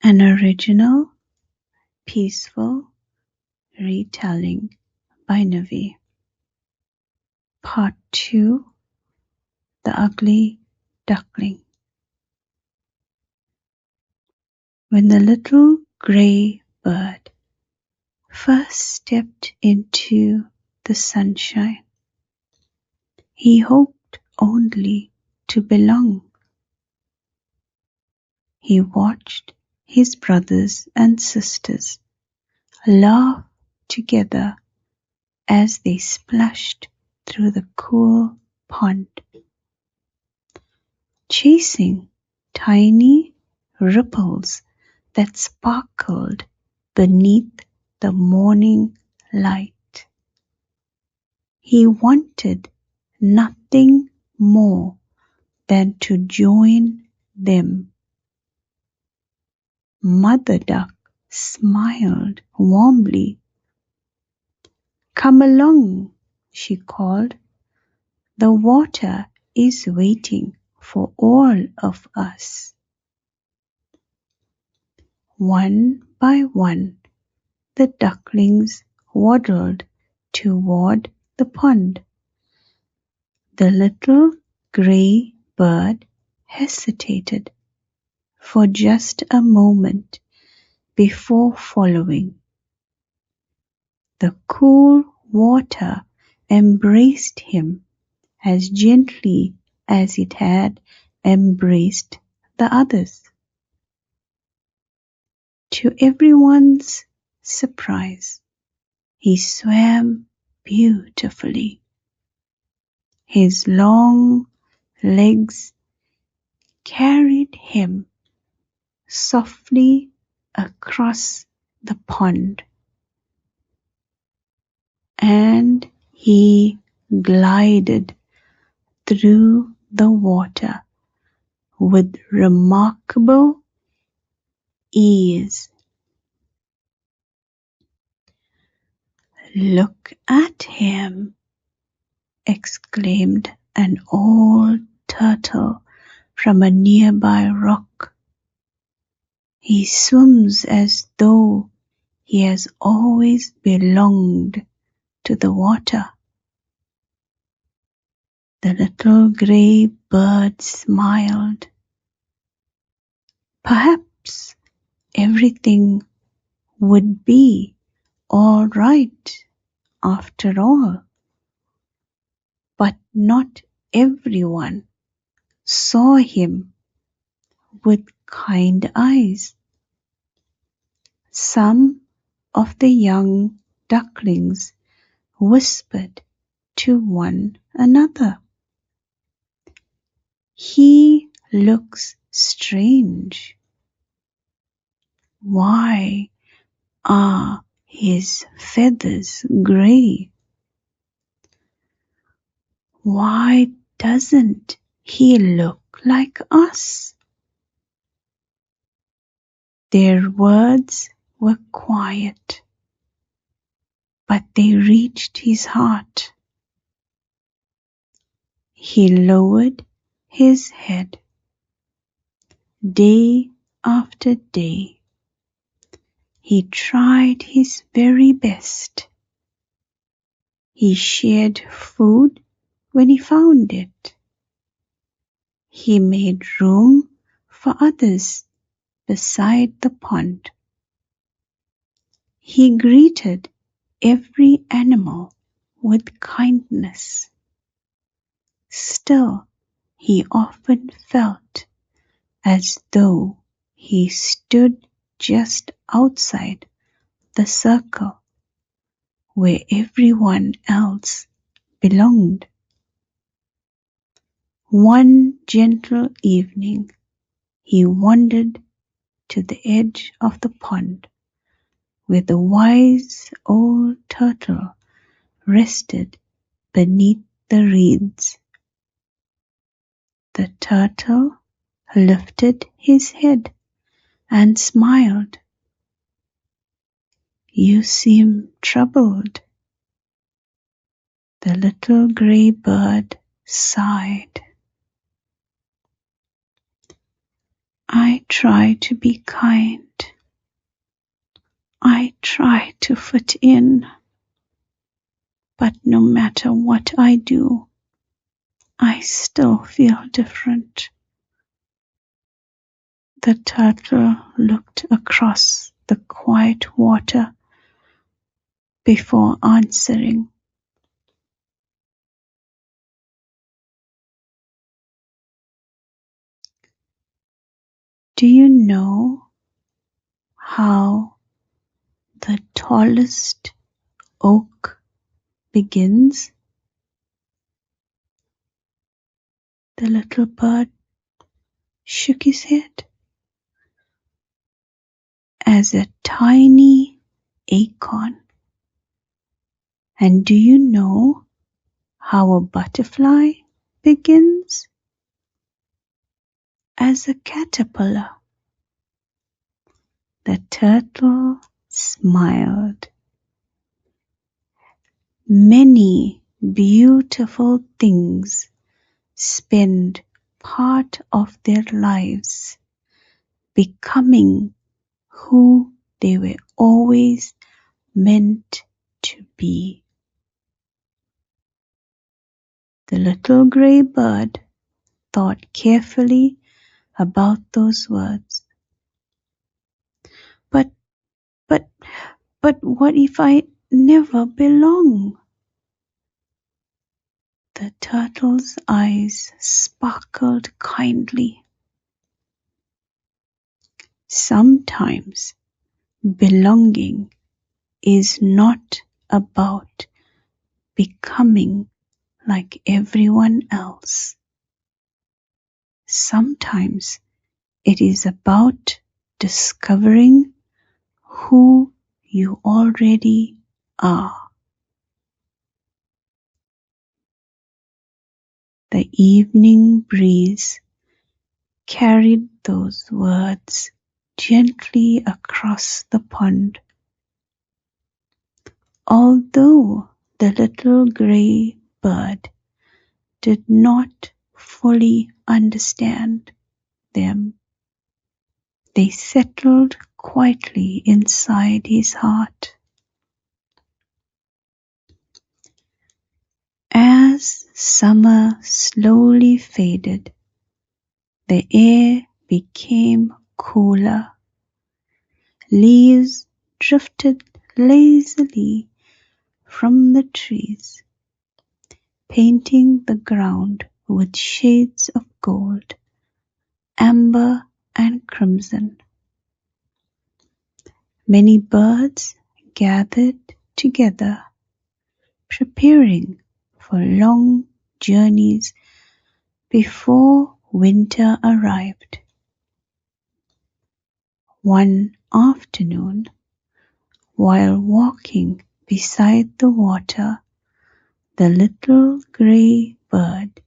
An original, peaceful retelling by Nivi. Part 2. The Ugly Duckling. When the little grey bird first stepped into the sunshine, he hoped only to belong. He watched his brothers and sisters laugh together as they splashed through the cool pond, chasing tiny ripples that sparkled beneath the morning light. He wanted nothing more than to join them. Mother Duck smiled warmly. "Come along," she called. "The water is waiting for all of us." One by one, the ducklings waddled toward the pond. The little grey bird hesitated for just a moment before following. The cool water embraced him as gently as it had embraced the others. To everyone's surprise, he swam beautifully. His long legs carried him softly across the pond, and he glided through the water with remarkable ease. "Look at him!" exclaimed an old turtle from a nearby rock. "He swims as though he has always belonged to the water." The little grey bird smiled. Perhaps everything would be all right after all. But not everyone saw him with kind eyes. Some of the young ducklings whispered to one another, "He looks strange. Why are his feathers grey? Why doesn't he look like us?" Their words were quiet, but they reached his heart. He lowered his head. Day after day, he tried his very best. He shared food when he found it. He made room for others beside the pond. He greeted every animal with kindness. Still, he often felt as though he stood just outside the circle where everyone else belonged. One gentle evening, he wandered to the edge of the pond where the wise old turtle rested beneath the reeds. The turtle lifted his head and smiled. "You seem troubled." The little grey bird sighed. "I I try to be kind. I try to fit in. But no matter what I do, I still feel different. The turtle looked across the quiet water before answering. Do you know how the tallest oak begins? The little bird shook his head. As a tiny acorn. And do you know how a butterfly begins? As a caterpillar. The turtle smiled. Many beautiful things spend part of their lives becoming who they were always meant to be. The little gray bird thought carefully about those words. But, but, but what if I never belong? The turtle's eyes sparkled kindly. Sometimes belonging is not about becoming like everyone else. Sometimes it is about discovering who you already are. The evening breeze carried those words gently across the pond. Although the little gray bird did not fully understand them, they settled quietly inside his heart. As summer slowly faded, the air became cooler. Leaves drifted lazily from the trees, painting the ground with shades of gold, amber and crimson. Many birds gathered together, preparing for long journeys before winter arrived. One afternoon, while walking beside the water, the little gray bird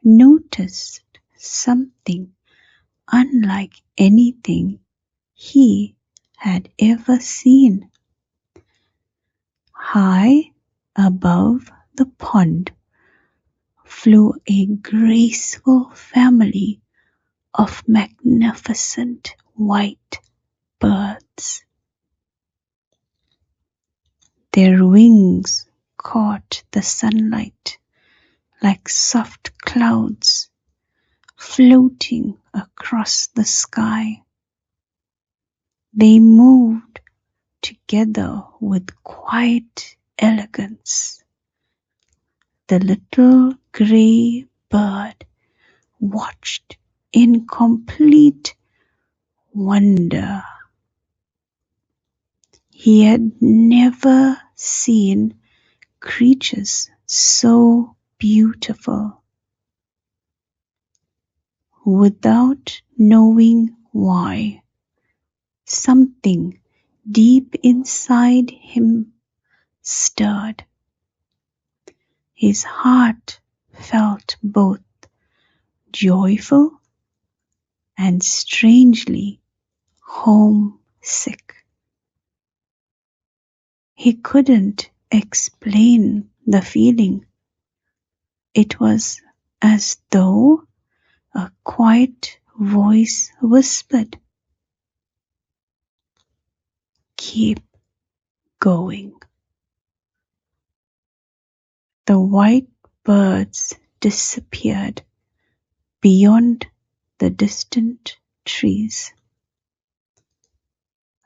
noticed something unlike anything he had ever seen. High above the pond flew a graceful family of magnificent white birds. Their wings caught the sunlight like soft clouds floating across the sky. They moved together with quiet elegance. The little gray bird watched in complete wonder. He had never seen creatures so beautiful. Without knowing why, something deep inside him stirred. His heart felt both joyful and strangely homesick. He couldn't explain the feeling. It was as though a quiet voice whispered, "Keep going." The white birds disappeared beyond the distant trees.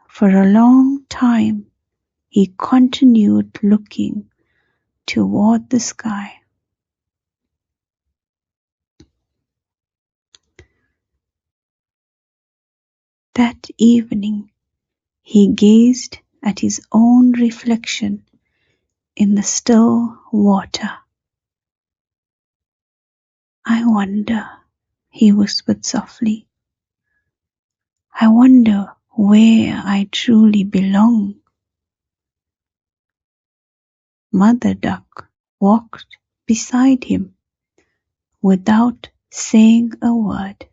For a long time he continued looking toward the sky. That evening he gazed at his own reflection in the still water. "I wonder," he whispered softly, "I wonder where I truly belong." Mother Duck walked beside him without saying a word.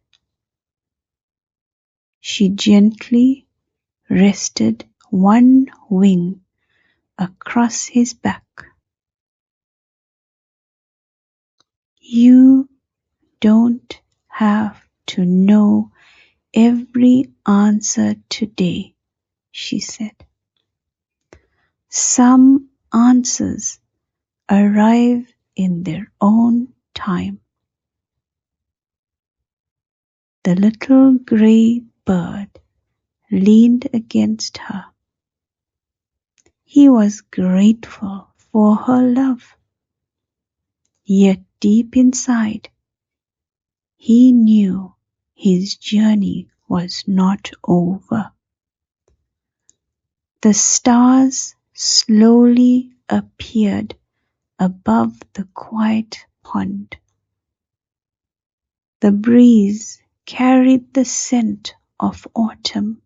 She gently rested one wing across his back. "You don't have to know every answer today," she said. "Some answers arrive in their own time." The little gray bird leaned against her. He was grateful for her love, yet deep inside he knew his journey was not over. The stars slowly appeared above the quiet pond. The breeze carried the scent of autumn,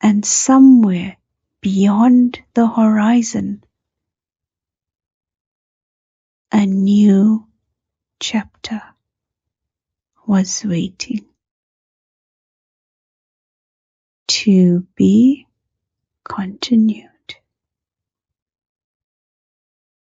and somewhere beyond the horizon, a new chapter was waiting. To be continued.